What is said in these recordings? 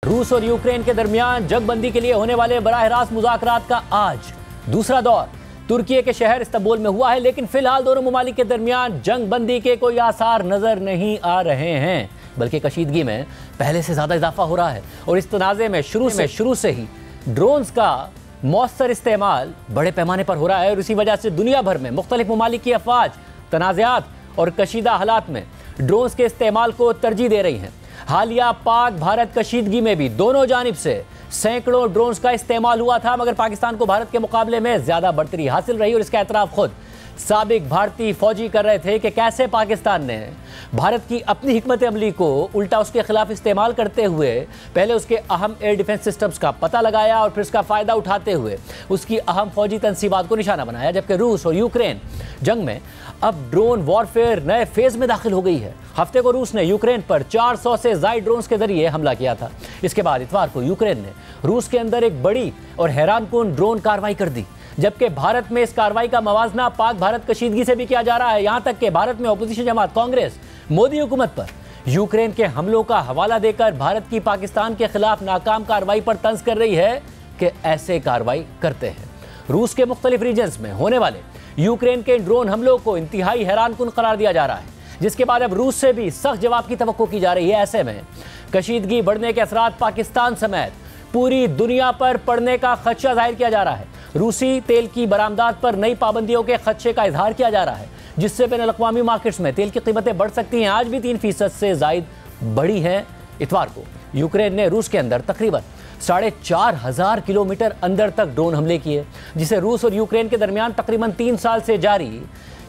रूस और यूक्रेन के दरमियान जंगबंदी के लिए होने वाले बराह रास्त मुज़ाकरात का आज दूसरा दौर तुर्की के शहर इस्तांबुल में हुआ है, लेकिन फिलहाल दोनों मुमालिक के दरमियान जंगबंदी के कोई आसार नजर नहीं आ रहे हैं, बल्कि कशीदगी में पहले से ज्यादा इजाफा हो रहा है। और इस तनाज़े में शुरू से ही ड्रोन्स का मौसर इस्तेमाल बड़े पैमाने पर हो रहा है और इसी वजह से दुनिया भर में मुख्तलिफ मुमालिक की अफवाज तनाज़ात और कशीदा हालात में ड्रोन्स के इस्तेमाल को तरजीह दे रही हैं। हालिया पाक भारत कशीदगी में भी दोनों जानिब से सैकड़ों ड्रोन्स का इस्तेमाल हुआ था, मगर पाकिस्तान को भारत के मुकाबले में ज्यादा बढ़तरी हासिल रही और इसका एतराफ़ खुद साबिक भारतीय फौजी कर रहे थे कि कैसे पाकिस्तान ने भारत की अपनी हिकमत अमली को उल्टा उसके खिलाफ इस्तेमाल करते हुए पहले उसके अहम एयर डिफेंस सिस्टम्स का पता लगाया और फिर उसका फ़ायदा उठाते हुए उसकी अहम फौजी तनसीबात को निशाना बनाया। जबकि रूस और यूक्रेन जंग में अब ड्रोन वॉरफेयर नए फेज़ में दाखिल हो गई है। हफ्ते को रूस ने यूक्रेन पर 400 से ज़ायद ड्रोन्स के जरिए हमला किया था। इसके बाद इतवार को यूक्रेन ने रूस के अंदर एक बड़ी और हैरानकुन ड्रोन कार्रवाई कर दी, जबकि भारत में इस कार्रवाई का मवाजना पाक भारत कशीदगी से भी किया जा रहा है। यहाँ तक कि भारत में अपोजिशन जमात कांग्रेस मोदी हुकूमत पर यूक्रेन के हमलों का हवाला देकर भारत की पाकिस्तान के खिलाफ नाकाम कार्रवाई पर तंज कर रही है कि ऐसे कार्रवाई करते हैं। रूस के मुख्तलिफ रीजन्स में होने वाले यूक्रेन के ड्रोन हमलों को इंतहाई हैरानकुन करार दिया जा रहा है, जिसके बाद अब रूस से भी सख्त जवाब की तवक्को की जा रही है। ऐसे में कशीदगी बढ़ने के असरात पाकिस्तान समेत पूरी दुनिया पर पड़ने का खदशा जाहिर किया जा रहा है। रूसी तेल की बरामदात पर नई पाबंदियों के खदशे का इजहार किया जा रहा है, जिससे बैन अल-अक़वामी मार्केट्स में तेल की कीमतें बढ़ सकती हैं। आज भी 3% से ज़ायद बढ़ी हैं। इतवार को यूक्रेन ने रूस के अंदर तकरीबन 4,500 किलोमीटर अंदर तक ड्रोन हमले किए, जिसे रूस और यूक्रेन के दरमियान तकरीबन 3 साल से जारी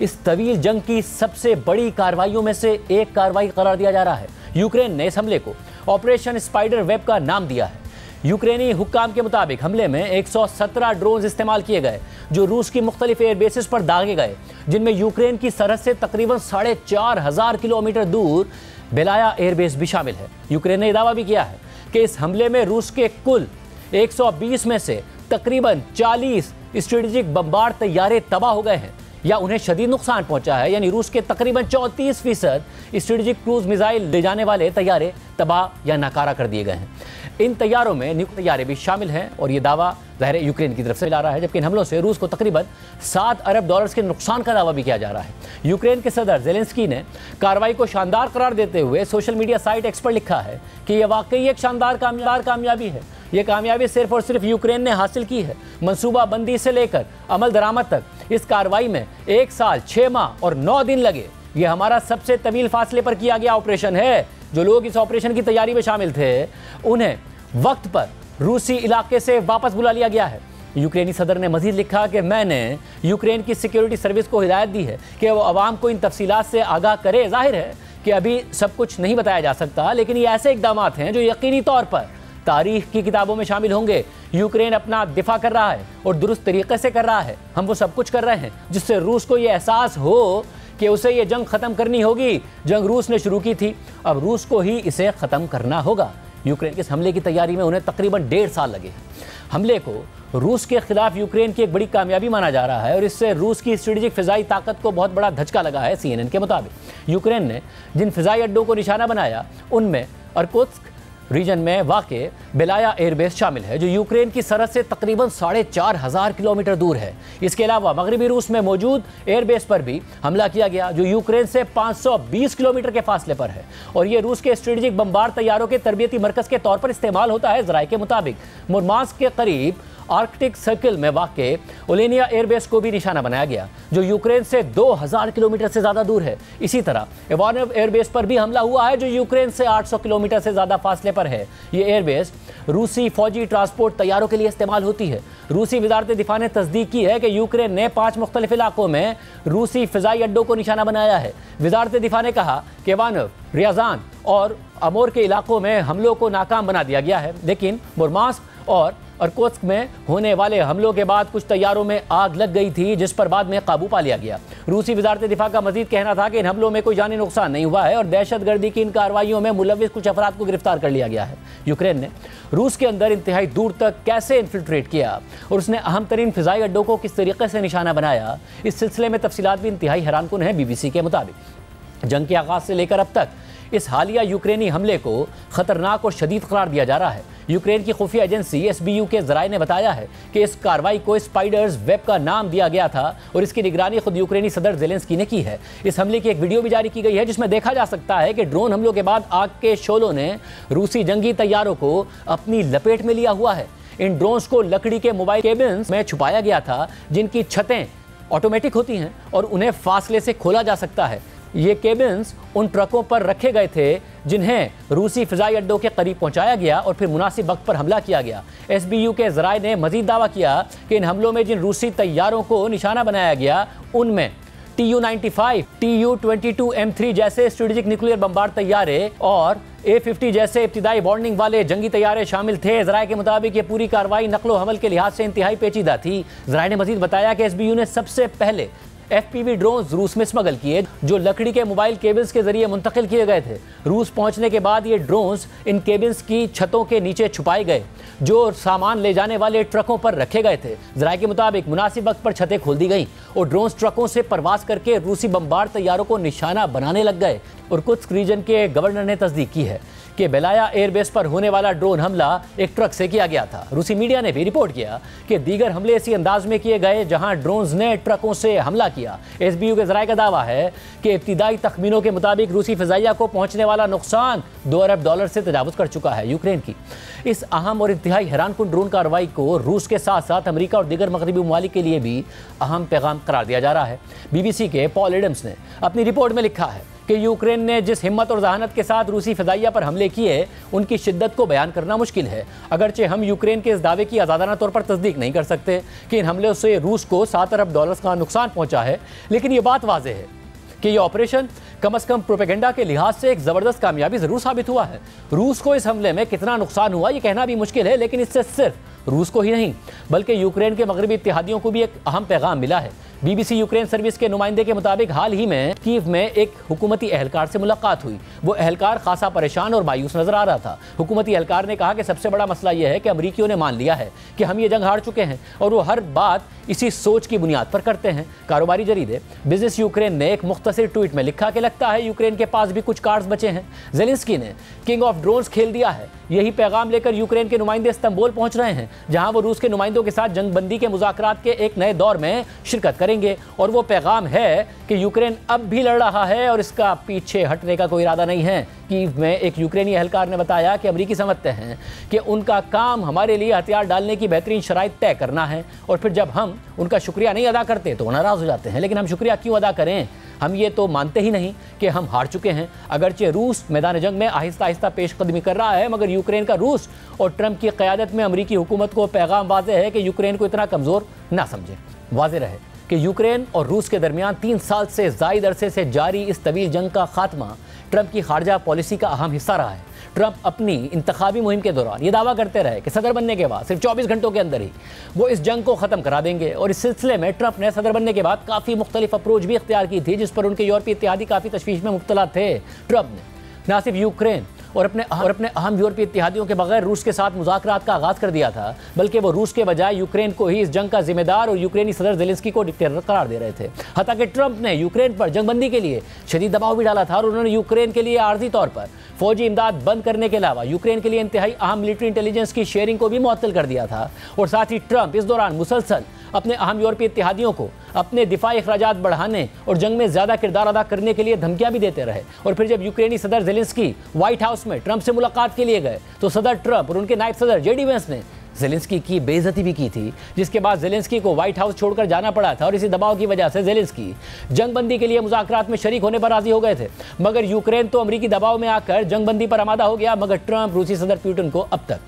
इस तवील जंग की सबसे बड़ी कार्रवाइयों में से एक कार्रवाई करार दिया जा रहा है। यूक्रेन ने इस हमले को ऑपरेशन स्पाइडर वेब का नाम दिया है। यूक्रेनी हुक्काम के मुताबिक हमले में 117 ड्रोन इस्तेमाल किए गए, जो रूस की मुख्तलिफ एयर बेसिस पर दागे गए, जिनमें यूक्रेन की सरहद से तकरीबन 4,500 किलोमीटर दूर बेलाया एयरबेस भी शामिल है। यूक्रेन ने दावा भी किया है कि इस हमले में रूस के कुल 120 में से तकरीबन 40 स्ट्रेटेजिक बमबार तैयारे तबाह हो गए हैं या उन्हें शदीद नुकसान पहुंचा है। यानी रूस के तकरीबन 34% स्ट्रेटेजिक क्रूज मिसाइल ले जाने वाले तैयारे तबाह या नाकारा कर दिए गए हैं। इन तैयारों में न्यूक्लियर तैयारे भी शामिल हैं और ये दावा ज़ाहिर यूक्रेन की तरफ से ला रहा है, जबकि इन हमलों से रूस को तकरीबन $7 अरब के नुकसान का दावा भी किया जा रहा है। यूक्रेन के सदर ज़ेलेंस्की ने कार्रवाई को शानदार करार देते हुए सोशल मीडिया साइट एक्स पर लिखा है कि यह वाकई एक शानदार कामयाबी है। यह कामयाबी सिर्फ और सिर्फ यूक्रेन ने हासिल की है। मनसूबाबंदी से लेकर अमल दरामद तक इस कार्रवाई में 1 साल 6 माह और 9 दिन लगे। यह हमारा सबसे तवील फासले पर किया गया ऑपरेशन है। जो लोग इस ऑपरेशन की तैयारी में शामिल थे उन्हें वक्त पर रूसी इलाके से वापस बुला लिया गया है। यूक्रेनी सदर ने मजीद लिखा कि मैंने यूक्रेन की सिक्योरिटी सर्विस को हिदायत दी है कि वो आवाम को इन तफसीलात से आगाह करे। जाहिर है कि अभी सब कुछ नहीं बताया जा सकता, लेकिन ये ऐसे इकदाम हैं जो यकीनी तौर पर तारीख की किताबों में शामिल होंगे। यूक्रेन अपना दिफा कर रहा है और दुरुस्त तरीके से कर रहा है। हम वो सब कुछ कर रहे हैं जिससे रूस को ये एहसास हो कि उसे ये जंग ख़त्म करनी होगी। जंग रूस ने शुरू की थी, अब रूस को ही इसे ख़त्म करना होगा। यूक्रेन के इस हमले की तैयारी में उन्हें तकरीबन 1.5 साल लगे। हमले को रूस के खिलाफ यूक्रेन की एक बड़ी कामयाबी माना जा रहा है और इससे रूस की स्ट्रेटेजिक फ़िज़ाई ताकत को बहुत बड़ा धचका लगा है। CNN के मुताबिक यूक्रेन ने जिन फ़िज़ाई अड्डों को निशाना बनाया उनमें इर्कुत्स्क रीजन में वाक़े बेलाया एयरबेस शामिल है, जो यूक्रेन की सरहद से तकरीबन 4,500 किलोमीटर दूर है। इसके अलावा मगरबी रूस में मौजूद एयरबेस पर भी हमला किया गया, जो यूक्रेन से 520 किलोमीटर के फासले पर है और ये रूस के स्ट्रेटेजिक बमबार तैयारों के तरबियती मरकज़ के तौर पर इस्तेमाल होता है। ज़राए के मुताबिक मुरमांस्क के करीब आर्कटिक सर्कल में वाक़े ओलेनिया एयरबेस को भी निशाना बनाया गया, जो यूक्रेन से 2000 किलोमीटर से ज़्यादा दूर है। इसी तरह इवानोव एयरबेस पर भी हमला हुआ है, जो यूक्रेन से 800 किलोमीटर से ज़्यादा फासले पर है। ये एयरबेस रूसी फौजी ट्रांसपोर्ट तैयारों के लिए इस्तेमाल होती है। रूसी वज़ारत दिफा ने तस्दीक की है कि यूक्रेन ने 5 मुख्तलिफ इलाकों में रूसी फ़िज़ाई अड्डों को निशाना बनाया है। वज़ारत दिफा ने कहा कि इवानोव, रियाजान और अमोर के इलाकों में हमलों को नाकाम बना दिया गया है, लेकिन मुरमांस्क और इर्कुत्स्क में होने वाले हमलों के बाद कुछ तैयारों में आग लग गई थी, जिस पर बाद में काबू पा लिया गया। रूसी वज़ारत दिफा का मजीद कहना था कि इन हमलों में कोई जानी नुकसान नहीं हुआ है और दहशतगर्दी की इन कार्रवाइयों में मुलविस कुछ अफराद को गिरफ्तार कर लिया गया है। यूक्रेन ने रूस के अंदर इंतहाई दूर तक कैसे इन्फिल्ट्रेट किया और उसने अहम तरीन फ़िज़ाई अड्डों को किस तरीके से निशाना बनाया, इस सिलसिले में तफसीलात भी इंतहाई हैरानकुन है। BBC के मुताबिक जंग के आगाज़ से लेकर अब तक इस हालिया यूक्रेनी हमले को खतरनाक और शदीद करार दिया जा रहा है। यूक्रेन की खुफिया एजेंसी एसबीयू के जराये ने बताया है कि इस कार्रवाई को स्पाइडर्स वेब का नाम दिया गया था और इसकी निगरानी खुद यूक्रेनी सदर ज़ेलेंस्की ने की है। इस हमले की एक वीडियो भी जारी की गई है जिसमें देखा जा सकता है कि ड्रोन हमलों के बाद आग के शोलों ने रूसी जंगी तैयारों को अपनी लपेट में लिया हुआ है। इन ड्रोन्स को लकड़ी के मोबाइल केबिन्स में छुपाया गया था जिनकी छतें ऑटोमेटिक होती हैं और उन्हें फासले से खोला जा सकता है। ये केबिन्स उन ट्रकों पर रखे गए थे जिन्हें रूसी फिजाई अड्डों के करीब पहुंचाया गया और फिर मुनासिब वक्त पर हमला किया गया। एसबीयू के जराये ने मजीद दावा किया कि इन हमलों में जिन रूसी तैयारों को निशाना बनाया गया उनमें TU-95, TU-22M3 जैसे स्ट्रेटेजिक न्यूक्लियर बमबार तैयारे और A-50 जैसे इब्तिदाई वार्निंग वाले जंगी तैयारे शामिल थे। जराये के मुताबिक ये पूरी कार्रवाई नकलो हमल के लिहाज से इंतहाई पेचीदा थी। जराये ने मजीद बताया कि एसबीयू ने सबसे पहले FPV ड्रोन्स रूस में स्मगल किए जो लकड़ी के मोबाइल केबल्स के जरिए मुंतकिल किए गए थे। रूस पहुंचने के बाद ये ड्रोन्स इन केबल्स की छतों के नीचे छुपाए गए जो सामान ले जाने वाले ट्रकों पर रखे गए थे। जराये के मुताबिक मुनासिब वक्त पर छतें खोल दी गईं और ड्रोन्स ट्रकों से परवास करके रूसी बमबार तैयारों को निशाना बनाने लग गए। और कुछ रीजन के गवर्नर ने तस्दीक की है कि बेलाया एयरबेस पर होने वाला ड्रोन हमला एक ट्रक से किया गया था। रूसी मीडिया ने भी रिपोर्ट किया कि दीगर हमले इसी अंदाज में किए गए जहां ड्रोन्स ने ट्रकों से हमला किया। एसबीयू के जराये का दावा है कि इब्तिदाई तखमीनों के मुताबिक रूसी फिजाइया को पहुंचने वाला नुकसान $2 अरब से तजावुज कर चुका है। यूक्रेन की इस अहम और इंतहाई हैरानकुन ड्रोन कार्रवाई को रूस के साथ साथ अमेरिका और दीगर मगरबी ममालिक के लिए भी अहम पैगाम करार दिया जा रहा है। BBC के पॉल एडम्स ने अपनी रिपोर्ट में लिखा है कि यूक्रेन ने जिस हिम्मत और जहानत के साथ रूसी फिजाइया पर हमले किए उनकी शिद्दत को बयान करना मुश्किल है। अगरचे हम यूक्रेन के इस दावे की आज़ादाना तौर पर तस्दीक नहीं कर सकते कि इन हमलों से रूस को $7 अरब का नुकसान पहुंचा है, लेकिन ये बात वाज़ेह है कि यह ऑपरेशन कम से कम प्रोपेगेंडा के लिहाज से एक ज़बरदस्त कामयाबी ज़रूर साबित हुआ है। रूस को इस हमले में कितना नुकसान हुआ ये कहना भी मुश्किल है, लेकिन इससे सिर्फ रूस को ही नहीं बल्कि यूक्रेन के मगरबी इत्तेहादियों को भी एक अहम पैगाम मिला है। BBC यूक्रेन सर्विस के नुमाइंदे के मुताबिक हाल ही में कीव में एक हुकूमती एहलकार से मुलाकात हुई। वो एहलकार खासा परेशान और मायूस नजर आ रहा था। हुकूमती एहलकार ने कहा कि सबसे बड़ा मसला यह है कि अमरीकियों ने मान लिया है कि हम ये जंग हार चुके हैं और वो हर बात इसी सोच की बुनियाद पर करते हैं। कारोबारी जरीदे बिजनेस यूक्रेन ने एक मुख्तसर ट्वीट में लिखा कि लगता है यूक्रेन के पास भी कुछ कार्ड्स बचे हैं। ज़ेलेंस्की ने किंग ऑफ ड्रोन्स खेल दिया है। यही पैगाम लेकर यूक्रेन के नुमाइंदे इस्तांबुल पहुंच रहे हैं जहां वो रूस के नुमाइंदों के साथ जंगबंदी के मुज़ाकरात के एक नए दौर में शिरकत करेंगे। और वो पैगाम है कि यूक्रेन अब भी लड़ रहा है और इसका पीछे हटने का कोई इरादा नहीं है। कीव में एक यूक्रेनी एहलकार ने बताया कि अमरीकी समझते हैं कि उनका काम हमारे लिए हथियार डालने की बेहतरीन शराइत तय करना है और फिर जब हम उनका शुक्रिया नहीं अदा करते तो नाराज़ हो जाते हैं। लेकिन हम शुक्रिया क्यों अदा करें? हम ये तो मानते ही नहीं कि हम हार चुके हैं। अगरचे रूस मैदान जंग में आहिस्ता आहिस्ता पेशकदमी कर रहा है, मगर यूक्रेन का रूस और ट्रंप की क़यादत में अमरीकी हुकूमत को पैगाम वाज़ेह है कि यूक्रेन को इतना कमज़ोर ना समझे। वाज़ेह रहे कि यूक्रेन और रूस के दरमियान 3 साल से ज़ायद अरसे से जारी इस तवील जंग का खात्मा ट्रंप की खारजा पॉलिसी का अहम हिस्सा रहा है। ट्रंप अपनी इंतखाबी मुहिम के दौरान ये दावा करते रहे कि सदर बनने के बाद सिर्फ 24 घंटों के अंदर ही वो इस जंग को ख़त्म करा देंगे और इस सिलसिले में ट्रंप ने सदर बनने के बाद काफ़ी मुख्तलिफ अप्रोच भी इख्तियार की थी जिस पर उनके यूरोपीय इत्तेहादी काफ़ी तशवीश में मुब्तला थे। ट्रंप ने न सिर्फ यूक्रेन और अपने अहम यूरोपीय इत्तेहादियों के बगैर रूस के साथ मुज़ाकरात का आगाज़ कर दिया था, बल्कि वो रूस के बजाय यूक्रेन को ही इस जंग का जिम्मेदार और यूक्रेनी सदर ज़ेलेंस्की को डिक्टेटर करार दे रहे थे। हत्ता कि ट्रंप ने यूक्रेन पर जंगबंदी के लिए शदीद दबाव भी डाला था और उन्होंने यूक्रेन के लिए आर्जी तौर पर फौजी इमदाद बंद करने के अलावा यूक्रेन के लिए इंतहाई अहम मिलिट्री इंटेलिजेंस की शेयरिंग को भी मुअत्तल कर दिया था। और साथ ही ट्रंप इस दौरान मुसलसल अपने अहम यूरोपीय इत्तेहादियों को अपने दिफाई अखराजात बढ़ाने और जंग में ज़्यादा किरदार अदा करने के लिए धमकियां भी देते रहे। और फिर जब यूक्रेनी सदर ज़ेलेंस्की व्हाइट हाउस में ट्रंप से मुलाकात के लिए गए तो सदर ट्रंप और उनके नायब सदर JD वेंस ने ज़ेलेंस्की की बेइज्जती भी की थी, जिसके बाद ज़ेलेंस्की को व्हाइट हाउस छोड़कर जाना पड़ा था। और इसी दबाव की वजह से ज़ेलेंस्की जंगबंदी के लिए मुज़ाकरात में शरीक होने पर राजी हो गए थे, मगर यूक्रेन तो अमरीकी दबाव में आकर जंगबंदी पर आमादा हो गया। मगर ट्रंप रूसी सदर पुतिन को अब तक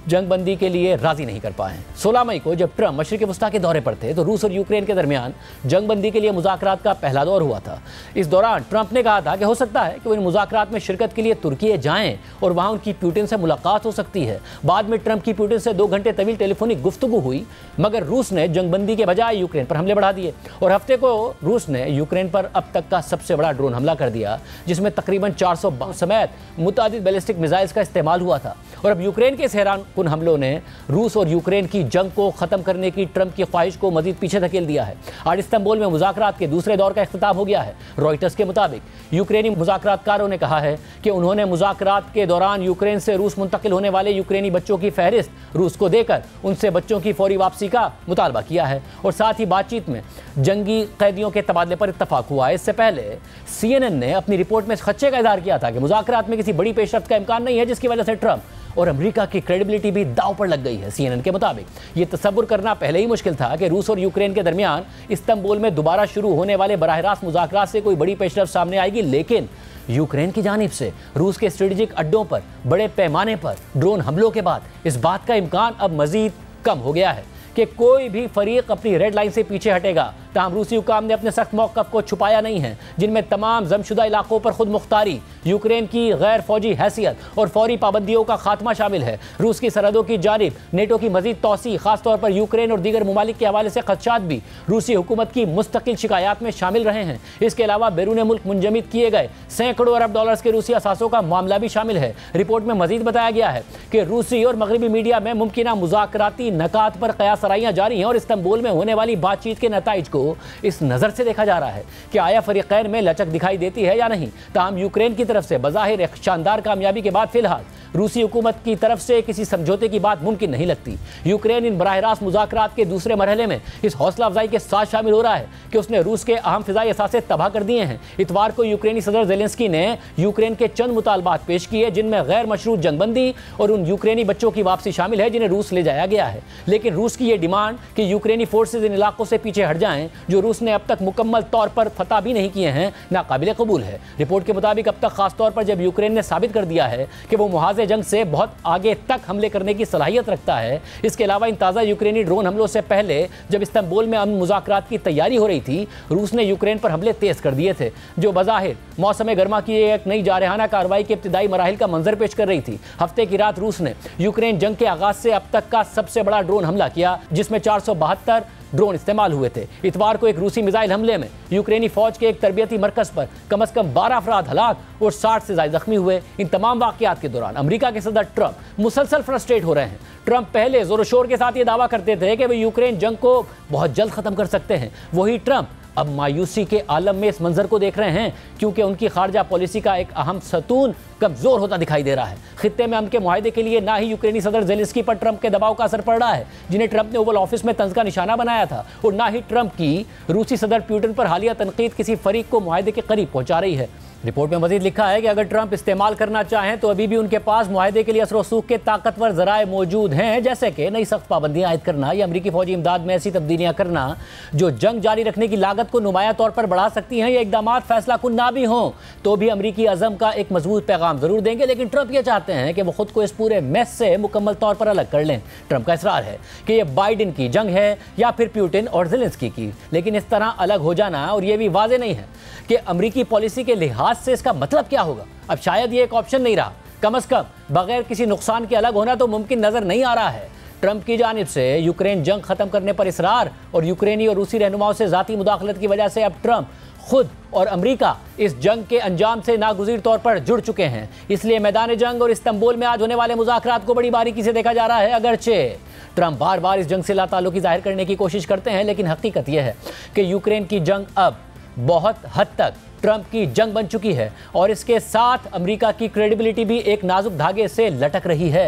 जंगबंदी के लिए राजी नहीं कर पाए। 16 मई को जब ट्रंप मशरिक़ वस्ता के दौरे पर थे तो रूस और यूक्रेन के दरमियान जंगबंदी के लिए मुज़ाकरात का पहला दौर हुआ था। इस दौरान ट्रंप ने कहा था कि हो सकता है कि वो इन मुज़ाकरात में शिरकत के लिए तुर्की जाएं और वहां उनकी पुतिन से मुलाकात हो सकती है। बाद में ट्रंप की पुतिन से 2 घंटे तवील टेलीफोनिक गुफ्तगू हुई, मगर रूस ने जंगबंदी के बजाय यूक्रेन पर हमले बढ़ा दिए और हफ्ते को रूस ने यूक्रेन पर अब तक का सबसे बड़ा ड्रोन हमला कर दिया, जिसमें तकरीबन 400 बम समेत मुतादिद बैलिस्टिक मिसाइल्स का इस्तेमाल हुआ था। और अब यूक्रेन के इस हैरान कुन हमलों ने रूस और यूक्रेन की जंग को खत्म करने की ट्रंप की ख्वाहिश को मजीद पीछे धकेल दिया है। आज इस्तांबुल में मुज़ाकरात के दूसरे दौर का इख्तिताम हो गया है। रॉयटर्स के मुताबिक यूक्रेनी मुज़ाकरातकारों ने कहा है कि उन्होंने मुज़ाकरात के दौरान यूक्रेन से रूस मुंतकिल होने वाले यूक्रेनी बच्चों की फहरिस्त रूस को देकर उनसे बच्चों की फौरी वापसी का मुतालबा किया है और साथ ही बातचीत में जंगी कैदियों के तबादले पर इत्तफाक हुआ है। इससे पहले CNN ने अपनी रिपोर्ट में इस खदशे का इज़हार किया था कि मुज़ाकरात में किसी बड़ी पेशरफ्त का इम्कान नहीं है, जिसकी वजह से ट्रंप और अमेरिका की क्रेडिबिलिटी भी दांव पर लग गई है। CNN के मुताबिक ये तसव्वुर करना पहले ही मुश्किल था कि रूस और यूक्रेन के दरमियान इस्तांबुल में दोबारा शुरू होने वाले बराह रास्त मुज़ाकरात से कोई बड़ी पेशरफ्त सामने आएगी, लेकिन यूक्रेन की जानिब से रूस के स्ट्रेटेजिक अड्डों पर बड़े पैमाने पर ड्रोन हमलों के बाद इस बात का इम्कान अब मजीद कम हो गया है कि कोई भी फरीक अपनी रेड लाइन से पीछे हटेगा। ताहम रूसी हुकाम ने अपने सख्त मौक़िफ़ को छुपाया नहीं है, जिनमें तमाम जमशुदा इलाकों पर खुद मुख्तारी, यूक्रेन की गैर फौजी हैसियत और फौरी पाबंदियों का खात्मा शामिल है। रूस की सरहदों की जानिब नेटो की मजीद तौसी, खासतौर पर यूक्रेन और दीगर ममालिक के हवाले से खदशात भी रूसी हुकूमत की मुस्तकिल शिकायत में शामिल रहे हैं। इसके अलावा बैरून मुल्क मुंजमिद किए गए सैकड़ों अरब डॉलर्स के रूसी असासों का मामला भी शामिल है। रिपोर्ट में मजीद बताया गया है कि रूसी और मगरबी मीडिया में मुमकिन मुज़ाकराती नकात पर क़यासराइयाँ जारी हैं और इस्तांबुल में होने वाली बातचीत के नताइज को इस नज़र से देखा जा रहा है कि आया फरीक़ैन में लचक दिखाई देती है या नहीं। ताहम यूक्रेन की तरफ से बज़ाहिर एक शानदार कामयाबी के बाद फिलहाल रूसी हुकूमत की तरफ से किसी समझौते की बात मुमकिन नहीं लगती। यूक्रेन इन बराह रास्त मुज़ाकरात के दूसरे मरहले में इस हौसला अफजाई के साथ शामिल हो रहा है कि उसने रूस के अहम फ़िज़ाई असासे तबाह कर दिए हैं। इतवार को यूक्रेनी सदर ज़ेलेंस्की ने यूक्रेन के चंद मुतालबात पेश किए, जिनमें गैर मशरूत जंगबंदी और उन यूक्रेनी बच्चों की वापसी शामिल है जिन्हें रूस ले जाया गया है। लेकिन रूस की यह डिमांड कि यूक्रेनी फोर्सेज इन इलाकों से पीछे हट जाएं, जो रूस ने अब तक मुकम्मल तौर पर फतह भी नहीं किए हैं, नाकाबिल कबूल है। रिपोर्ट के मुताबिक अब तक खासतौर पर जब यूक्रेन ने साबित कर दिया है कि वो मुहाज़े जंग से बहुत आगे तक हमले करने की सलाहियत रखता है। इसके अलावा इन ताज़ा यूक्रेनी ड्रोन हमलों से पहले जब इस्तांबुल में अमन मुज़ाकरात की तैयारी हो रही थी, रूस ने यूक्रेन पर हमले तेज़ कर दिए थे, जो बज़ाहिर मौसम गर्मा की एक नई जारहाना कार्रवाई के इब्तिदाई मराहिल का मंजर पेश कर रही थी। हफ्ते की रात रूस ने यूक्रेन जंग के आगाज़ से अब तक का सबसे बड़ा ड्रोन हमला किया, जिसमें 472 ड्रोन इस्तेमाल हुए थे। इतवार को एक रूसी मिसाइल हमले में यूक्रेनी फौज के एक तरबियती मरकज़ पर कम से कम 12 अफराद हलाक और 60 से ज़ायद जख्मी हुए। इन तमाम वाक़यात के दौरान अमेरिका के सदर ट्रंप मुसलसल फ्रस्ट्रेट हो रहे हैं। ट्रंप पहले ज़ोर शोर के साथ ये दावा करते थे कि वे यूक्रेन जंग को बहुत जल्द ख़त्म कर सकते हैं। वही ट्रंप अब मायूसी के आलम में इस मंजर को देख रहे हैं, क्योंकि उनकी खारजा पॉलिसी का एक अहम सतून कमज़ोर होता दिखाई दे रहा है। खित्ते में अमन के मुआहदे के लिए ना ही यूक्रेनी सदर ज़ेलेंस्की पर ट्रंप के दबाव का असर पड़ रहा है, जिन्हें ट्रंप ने ओवल ऑफिस में तंज का निशाना बनाया था, और ना ही ट्रंप की रूसी सदर पुतिन पर हालिया तनकीद किसी फरीक को मुआहदे के करीब पहुंचा रही है। रिपोर्ट में मजीद लिखा है कि अगर ट्रंप इस्तेमाल करना चाहें तो अभी भी उनके पास मुआहदे के लिए असर वसूख के ताकतवर ज़राए मौजूद हैं, जैसे कि नई सख्त पाबंदियां आयद करना या अमरीकी फौजी इमदाद में ऐसी तब्दीलियां करना जो जंग जारी रखने की लागत को नुमाया तौर पर बढ़ा सकती हैं। ये इकदाम फैसला कुन ना भी हों तो भी अमरीकी अज़म का एक मजबूत पैगाम ज़रूर देंगे, लेकिन ट्रंप ये चाहते हैं कि वो खुद को इस पूरे मैस से मुकम्मल तौर पर अलग कर लें। ट्रंप का इसरार है कि ये बाइडेन की जंग है या फिर पुतिन और ज़ेलेंस्की की, लेकिन इस तरह अलग हो जाना और ये भी वाज़ेह नहीं है कि अमरीकी पॉलिसी के लिहाज से इसका मतलब क्या होगा। अब शायद ये एक ऑप्शन नहीं रहा, कम से कम बगैर किसी नुकसान के अलग होना तो मुमकिन नज़र नहीं आ रहा है। ट्रंप की जानिब से यूक्रेन जंग ख़त्म करने पर इसरार और यूक्रेनी और रूसी रहनुमाओं से ज़ाती मुदाखलत की वजह से अब ट्रंप खुद और अमेरिका इस जंग के अंजाम से नागुज़ीर तौर पर जुड़ चुके हैं। इसलिए मैदान जंग और इस्तांबुल में आज होने वाले मुज़ाकरात को बड़ी बारीकी से देखा जा रहा है। अगरचे ट्रंप बार बार इस जंग से लाताल्लुकी ज़ाहिर करने की कोशिश करते हैं, लेकिन हकीकत यह है कि यूक्रेन की जंग अब बहुत हद तक ट्रंप की जंग बन चुकी है और इसके साथ अमेरिका की क्रेडिबिलिटी भी एक नाजुक धागे से लटक रही है।